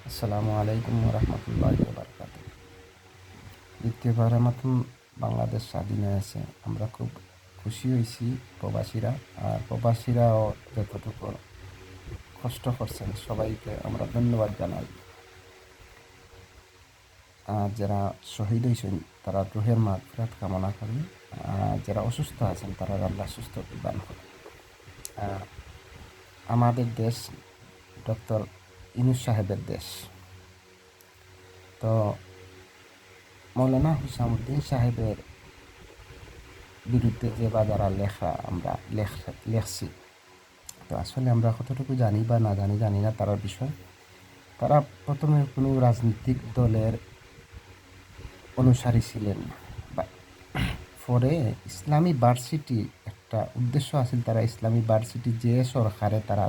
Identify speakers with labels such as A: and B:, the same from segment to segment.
A: আসসালামু আলাইকুম রহমতুল্লাহি বারকাত। দ্বিতীয়বারের মতন বাংলাদেশ স্বাধীন হয়েছে, আমরা খুব খুশি হয়েছি প্রবাসীরা। আর প্রবাসীরাও যতটুকু কষ্ট করছেন সবাইকে আমরা ধন্যবাদ জানাই। আর যারা শহীদ হয়েছেন তারা রুহের মাগফিরাত কামনা করি। আর যারা অসুস্থ আছেন তারা আল্লাহ সুস্থ দান করে। আর আমাদের দেশ ডক্টর ইউনূস সাহেবের দেশ। তো মৌলানা হুসামুদ্দিন সাহেবের বিরুদ্ধে যে বা যারা লেখা আমরা লেখছি, তো আসলে আমরা কতটুকু জানি বা না জানি জানি না তার বিষয়। তারা প্রথমে কোনো রাজনৈতিক দলের অনুসারী ছিলেন না, বা পরে ইসলামী ভার্সিটি একটা উদ্দেশ্য আছে, তারা ইসলামী ভার্সিটি যে সরকারে তারা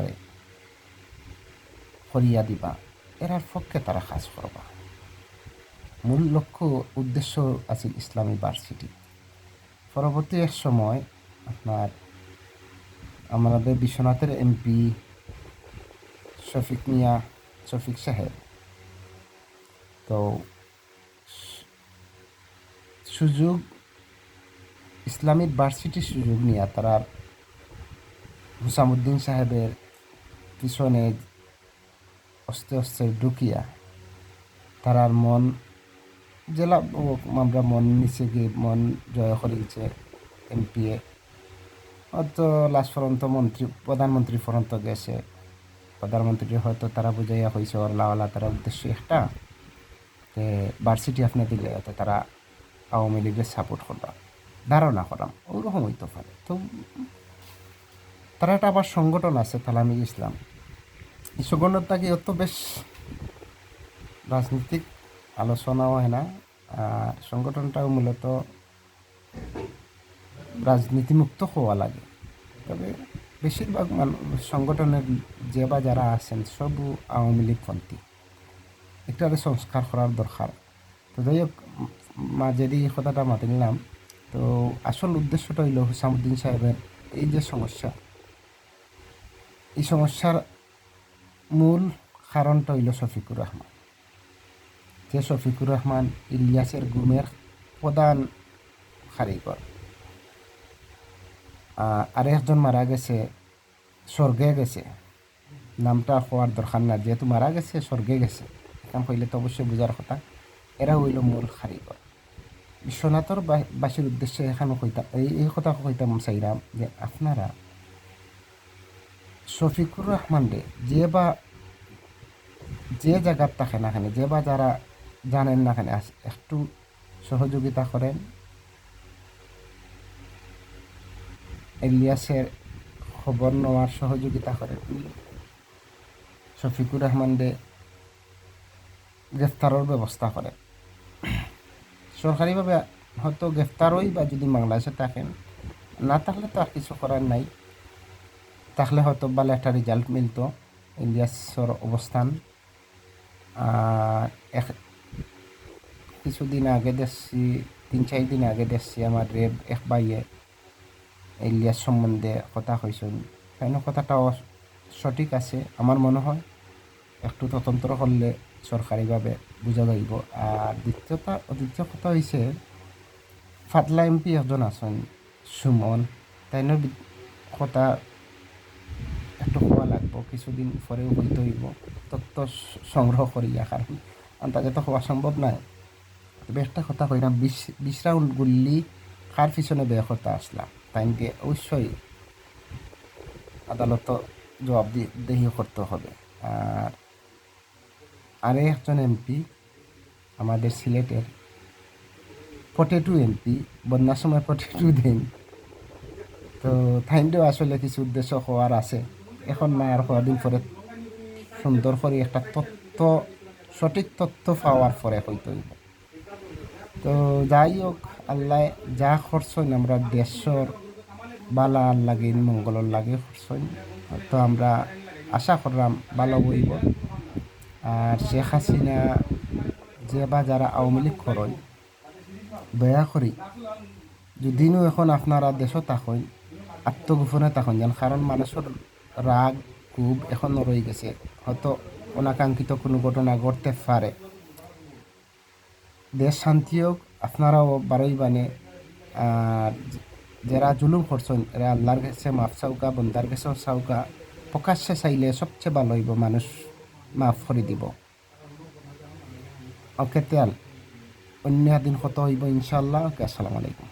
A: করিয়া দিবা এরার পক্ষে তারা কাজ করবা। মূল লক্ষ্য উদ্দেশ্য আছে ইসলামী ভার্সিটি। পরবর্তী এক সময় আপনার আমাদের বিশ্বনাথের এমপি শফিক সাহেব তো সুযোগ ইসলামিক ভার্সিটির সুযোগ নিয়ে তারা হুসামুদ্দিন সাহেবের পিছনে আস্তে আস্তে ঢুকিয়া তারার মন জেলা আমরা মন নিচে গিয়ে মন জয় করেছে। এমপি হয়তো লাস্ট পর্যন্ত প্রধানমন্ত্রী পর্যন্ত গেছে। প্রধানমন্ত্রী হয়তো তারা বুঝাইয়া হয়েছে ওরলাওয়ালা তারা উদ্দেশ্য একটা যে ভার্সিটি আপনি দিলে যাতে তারা আওয়ামী লীগের সাপোর্ট করলাম, ধারণা করাম ওরকম হইতে পারে। তো তারা একটা আবার সংগঠন আছে তালামি ইসলাম, এই সংগঠনটাকে অত বেশ রাজনৈতিক আলোচনাও হয় না। আর সংগঠনটাও মূলত রাজনীতিমুক্ত হওয়া লাগে। তবে বেশিরভাগ সংগঠনের যে বা যারা আছেন সব আওয়ামী লীগপন্থী, একটারে সংস্কার করার দরকার। তো যাই হোক, মাঝেরই কথাটা মাতি নিলাম। তো আসল উদ্দেশ্যটা হইল হুসামুদ্দিন সাহেবের এই যে সমস্যা, এই সমস্যার মূল কারণটা হইল শফিকুর রহমান। যে শফিকুর রহমান ইলিয়াসের গুমের প্রধান কারিগর। আরেকজন মারা গেছে, স্বর্গে গেছে, নামটা হওয়ার দরকার না, যেহেতু মারা গেছে স্বর্গে গেছে, এখন হইলে তো অবশ্যই বোঝার কথা। এরা হইল মূল কারিগর। বিশ্বনাথর বাসীর উদ্দেশ্যে এখানে এই কথা কইতাম চাইলাম যে আপনারা শফিকুর রহমান রে যে জায়গার থাকে না খানে, যে বা যারা জানেন না খানে একটু সহযোগিতা করেন। ইলিয়াসের খবর নেওয়ার সহযোগিতা করেন। শফিকুর রহমান রে গ্রেফতারের ব্যবস্থা করেন। সরকারিভাবে হয়তো গ্রেফতারই বা যদি বাংলাদেশে থাকেন, না থাকলে তো আর কিছু করার নাই। তাহলে হয়তো ভালো একটা রেজাল্ট মিলতো। ইলিয়াসর অবস্থান কিছুদিন আগে দেখছি, 3-4 দিন আগে দেখছি আমার রেব এক ভাইয়ে ইলিয়াস সম্বন্ধে কথা কইছেন। কেন কথাটাও সঠিক আছে আমার মনে হয়। একটু তদন্ত করলে সরকারিভাবে বোঝা যাইব। আর দ্বিতীয় কথা হয়েছে, ফাতলা এমপি একজন আছেন সুমন, তাই কথা একটু হওয়া লাগবো, কিছুদিন পরেও হইতে হইব তথ্য সংগ্রহ করিয়া, কারণ আন্দাজে তো হওয়া সম্ভব নয়। তবে একটা কথা কইলাম, 20 রাউন্ড গুল্লি কার পিছনে ব্যয় করতে আসলাম, তাইকে অবশ্যই আদালত জবাবদিহি করতে হবে। আর আরে একজন এমপি আমাদের সিলেটের পটেটু এমপি, বন্যার সময় পটেটু দেন, তো থাইন্ডেও আসলে কিছু উদ্দেশ্য হওয়ার আছে। এখন না আর কদিন পরে সুন্দর করে একটা সঠিক তথ্য পাওয়ার পরে হইতে হইব। তো যাই হোক, আল্লাহ যা করছেন আমরা দেশর বালা লাগে মঙ্গলর লাগে করছেন, তো আমরা আশা করলাম ভালো হইব। আর শেখ হাসিনা যে বা যারা আওয়ামী লীগ করেন, দয়া করি যদিও এখন আপনারা দেশও থাকেন, আত্মগোপনে থাকেন যেন, কারণ মানুষের রাগ খুব এখনও রয়ে গেছে। হয়তো অনাকাঙ্ক্ষিত কোনো ঘটনা ঘটতে পারে। দেশ শান্তি হোক, আপনারাও বারোই বানে। আর যারা জুলুম করছেন এরা আল্লাহর কাছে মাফ চাউকা, বন্দার কাছেও চাউকা। প্রকাশ্যে চাইলে সবচেয়ে ভালো হইব, মানুষ মাফ করে দিব। ওকে তেল অন্য দিন কত হইব ইনশাল্লাহ। ওকে, আসসালামু আলাইকুম।